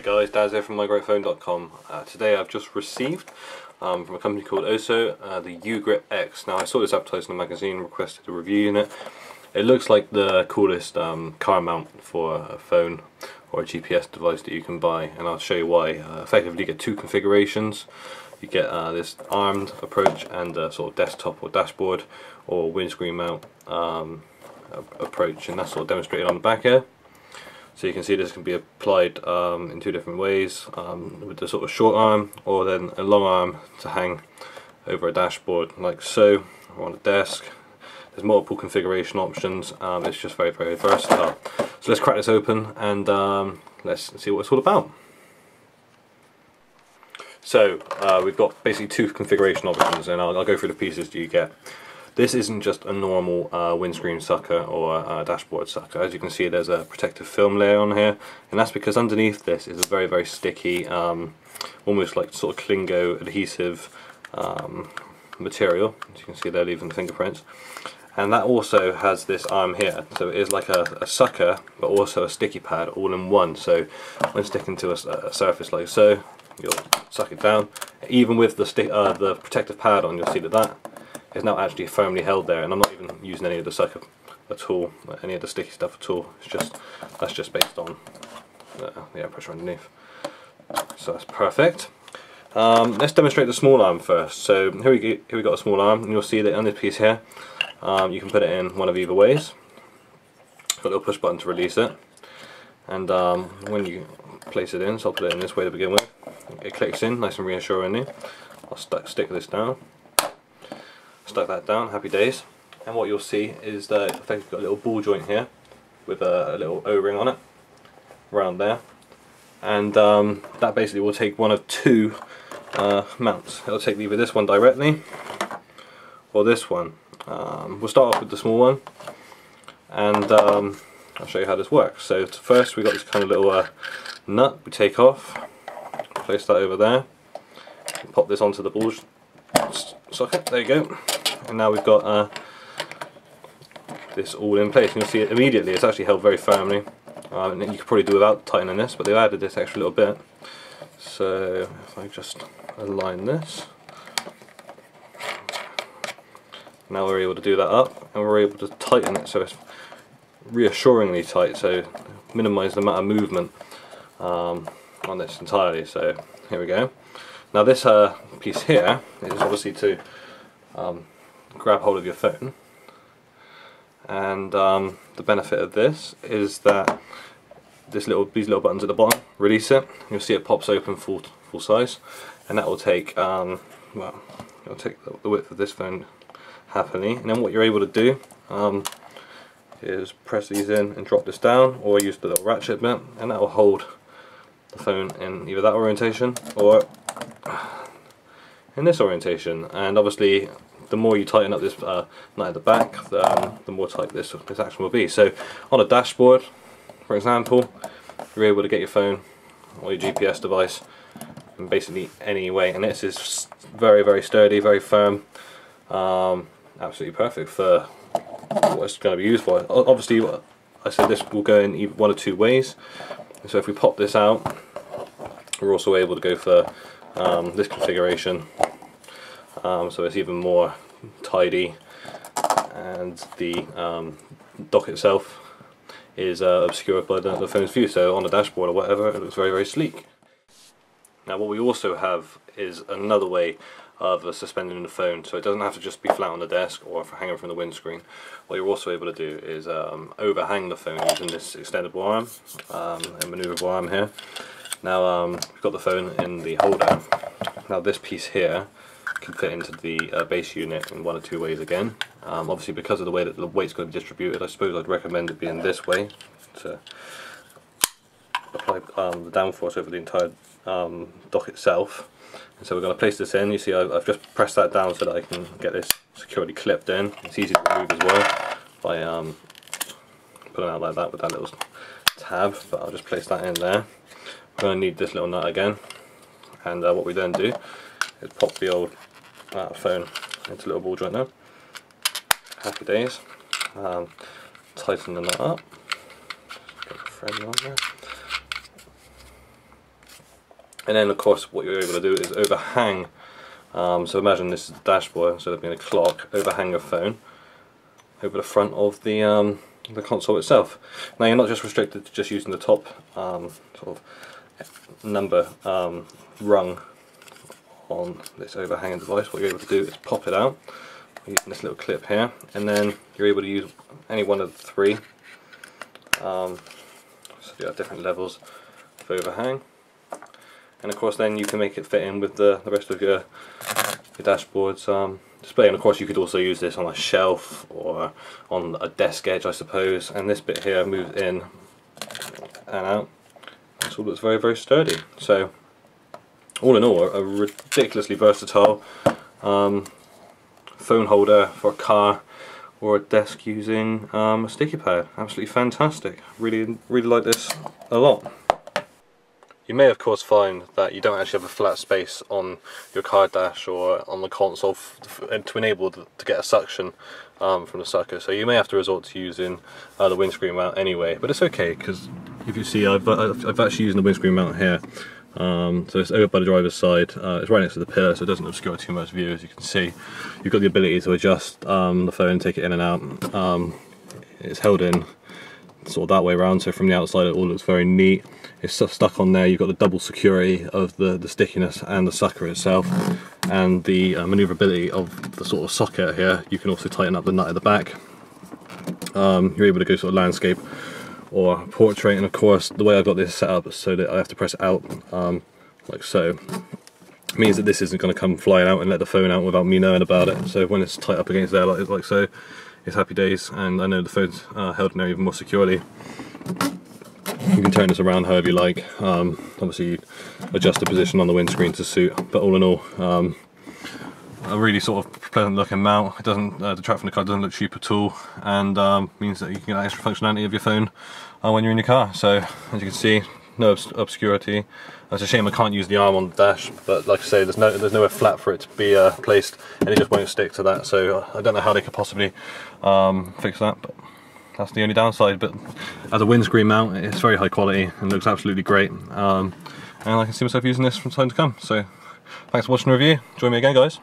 guys, Daz here from mygreatphone.com. Today I've just received from a company called OSO the U-Grip X. Now I saw this advertised in a magazine, requested a review unit. It looks like the coolest car mount for a phone or a GPS device that you can buy, and I'll show you why. Effectively you get two configurations. You get this armed approach and a sort of desktop or dashboard or windscreen mount approach, and that's sort of demonstrated on the back here. So you can see this can be applied in two different ways, with the sort of short arm or then a long arm to hang over a dashboard like so, or on a desk. There's multiple configuration options. It's just very versatile. So let's crack this open and let's see what it's all about. So we've got basically two configuration options, and I'll go through the pieces that you get. This isn't just a normal windscreen sucker or a dashboard sucker. As you can see, there's a protective film layer on here, and that's because underneath this is a very sticky, almost like sort of Klingo adhesive material. As you can see, they're leaving the fingerprints. And that also has this arm here, so it is like a sucker, but also a sticky pad all in one. So when sticking to a surface like so, you'll suck it down. Even with the protective pad on, you'll see that is now actually firmly held there, and I'm not even using any of the sucker at all, any of the sticky stuff at all. That's just based on the air pressure underneath. So that's perfect. Let's demonstrate the small arm first. So here we got a small arm, and you'll see that on this piece here, you can put it in one of either ways. Got a little push button to release it, and when you place it in, so I'll put it in this way to begin with. It clicks in nice and reassuringly. I'll stick this down. Stuck that down, happy days. And what you'll see is that I've got a little ball joint here with a little O-ring on it, around there. And that basically will take one of two mounts. It'll take either this one directly or this one. We'll start off with the small one, and I'll show you how this works. So first we've got this kind of little nut we take off, place that over there, pop this onto the ball socket, there you go. And now we've got this all in place, and you'll see it immediately, it's actually held very firmly. And you could probably do without tightening this, but they've added this extra little bit. So if I just align this, now we're able to do that up, and we're able to tighten it so it's reassuringly tight, so minimise the amount of movement on this entirely. So here we go. Now this piece here is obviously to grab hold of your phone, and the benefit of this is that these little buttons at the bottom, release it, you'll see it pops open full size, and that will take well, it'll take the width of this phone happily. And then what you're able to do is press these in and drop this down, or use the little ratchet bit, and that will hold the phone in either that orientation or in this orientation. And obviously the more you tighten up this nut at the back, the more tight this action will be. So on a dashboard, for example, you're able to get your phone or your GPS device in basically any way, and this is very sturdy, very firm, absolutely perfect for what it's going to be used for. Obviously, I said this will go in either one of two ways, so if we pop this out, we're also able to go for this configuration, so it's even more tidy, and the dock itself is obscured by the phone's view, so on the dashboard or whatever it looks very sleek. Now what we also have is another way of suspending the phone, so it doesn't have to just be flat on the desk or hanging from the windscreen. What you're also able to do is overhang the phone using this extendable arm and manoeuvrable arm here. Now we've got the phone in the holder. Now this piece here can fit into the base unit in one of two ways again. Obviously because of the way that the weight's going to be distributed, I suppose I'd recommend it being this way to apply the downforce over the entire dock itself. And so we're going to place this in. You see I've just pressed that down so that I can get this securely clipped in. It's easy to remove as well by pulling out like that with that little tab, but I'll just place that in there. We're going to need this little nut again, and what we then do is pop the old phone into a little ball joint there. Happy days. Tighten the nut up. Get the thread on there. And then of course what you're able to do is overhang. So imagine this is the dashboard, instead of being a clock, overhang your phone over the front of the console itself. Now you're not just restricted to just using the top sort of number rung on this overhanging device. What you're able to do is pop it out using this little clip here, and then you're able to use any one of the three. So you have different levels of overhang, and of course then you can make it fit in with the rest of your dashboard's display. And of course you could also use this on a shelf or on a desk edge, I suppose, and this bit here moves in and out. This all looks very, very sturdy. So all in all, a ridiculously versatile phone holder for a car or a desk using a sticky pad. Absolutely fantastic. Really like this a lot. You may of course find that you don't actually have a flat space on your car dash or on the console to enable to get a suction from the sucker, so you may have to resort to using the windscreen mount anyway, but it's okay, because if you see I've actually used the windscreen mount here. So it's over by the driver's side, it's right next to the pillar, so it doesn't obscure too much view. As you can see, you've got the ability to adjust the phone, take it in and out. It's held in sort of that way around, so from the outside it all looks very neat. It's stuck on there. You've got the double security of the stickiness and the sucker itself, and the manoeuvrability of the sort of socket here. You can also tighten up the nut at the back. You're able to go sort of landscape or portrait, and of course the way I've got this set up so that I have to press it out like so, means that this isn't going to come flying out and let the phone out without me knowing about it. So when it's tight up against there like so, it's happy days, and I know the phone's held in there even more securely. You can turn this around however you like. Obviously you adjust the position on the windscreen to suit, but all in all, a really sort of pleasant looking mount. It doesn't, the track from the car doesn't look cheap at all, and means that you can get extra functionality of your phone when you're in your car. So as you can see, no obscurity. It's a shame I can't use the arm on the dash, but like I say, there's nowhere flat for it to be placed, and it just won't stick to that. So I don't know how they could possibly fix that, but that's the only downside. But as a windscreen mount, it's very high quality and looks absolutely great, and I can see myself using this from time to come. So thanks for watching the review. Join me again, guys.